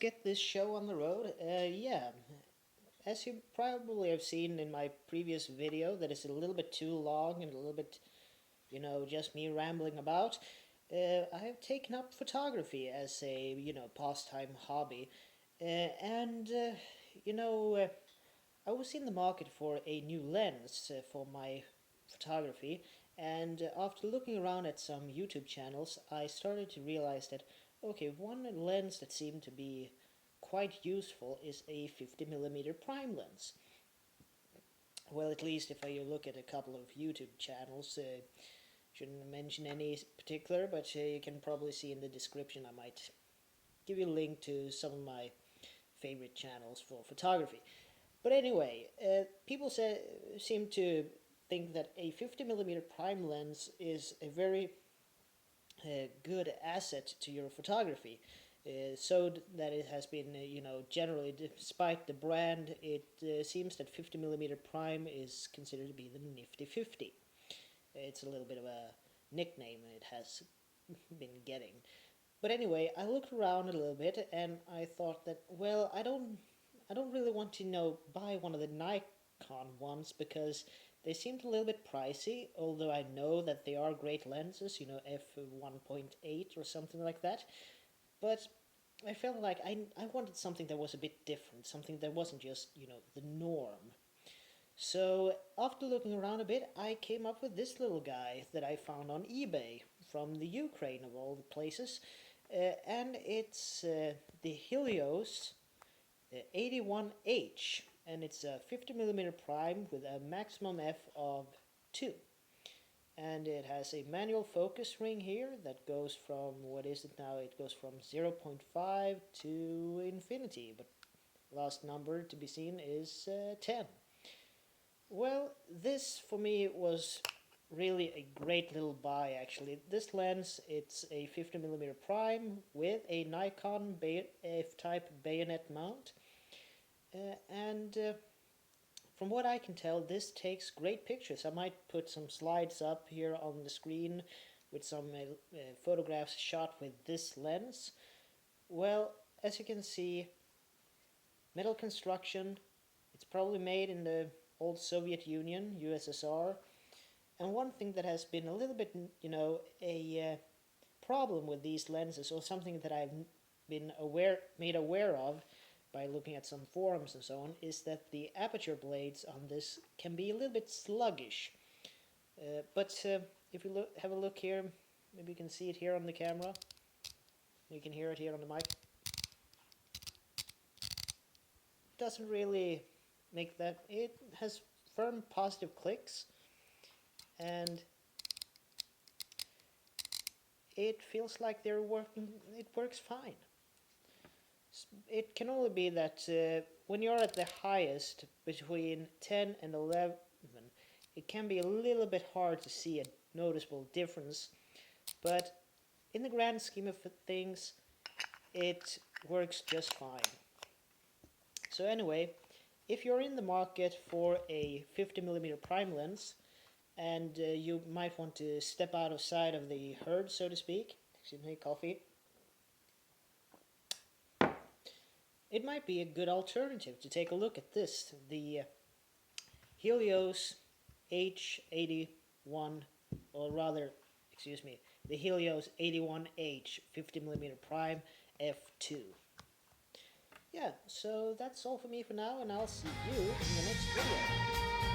get this show on the road. Yeah, as you probably have seen in my previous video, that is a little bit too long and a little bit, just me rambling about. I have taken up photography as a, pastime hobby. And, you know, uh, I was in the market for a new lens for my photography, and after looking around at some YouTube channels, I started to realize that okay, one lens that seemed to be quite useful is a 50mm prime lens. Well, at least if I look at a couple of YouTube channels, shouldn't mention any particular, but you can probably see in the description I might give you a link to some of my favorite channels for photography. But anyway, people seem to think that a 50mm prime lens is a very good asset to your photography. So that it has been, generally, despite the brand, it seems that 50mm prime is considered to be the Nifty 50. It's a little bit of a nickname it has been getting. But anyway, I looked around a little bit and I thought that, well, I don't really want to buy one of the Nikon ones because they seemed a little bit pricey, although I know that they are great lenses, f1.8 or something like that. But I felt like I wanted something that was a bit different, something that wasn't just, the norm. So after looking around a bit, I came up with this little guy that I found on eBay from the Ukraine of all the places. And it's the Helios 81H, and it's a 50mm prime with a maximum f of 2. And it has a manual focus ring here that goes from, what is it now? It goes from 0.5 to infinity, but last number to be seen is 10. Well, this for me was really a great little buy actually. This lens, it's a 50mm prime with a Nikon F-type bayonet mount. And from what I can tell, this takes great pictures. I might put some slides up here on the screen with some photographs shot with this lens. Well, as you can see, metal construction. It's probably made in the old Soviet Union, USSR. And one thing that has been a little bit, a problem with these lenses, or something that I've been made aware of by looking at some forums and so on, is that the aperture blades on this can be a little bit sluggish. But if you have a look here, maybe you can see it here on the camera. You can hear it here on the mic. It doesn't really make that. It has firm positive clicks, and it feels like they're working. It works fine. It can only be that when you're at the highest, between 10 and 11, it can be a little bit hard to see a noticeable difference. But in the grand scheme of things, it works just fine. So anyway, if you're in the market for a 50mm prime lens, and you might want to step out of sight of the herd, so to speak, excuse me, coffee, it might be a good alternative to take a look at this, the Helios H81, or rather, excuse me, the Helios 81H 50mm prime f2. Yeah, so that's all for me for now, and I'll see you in the next video.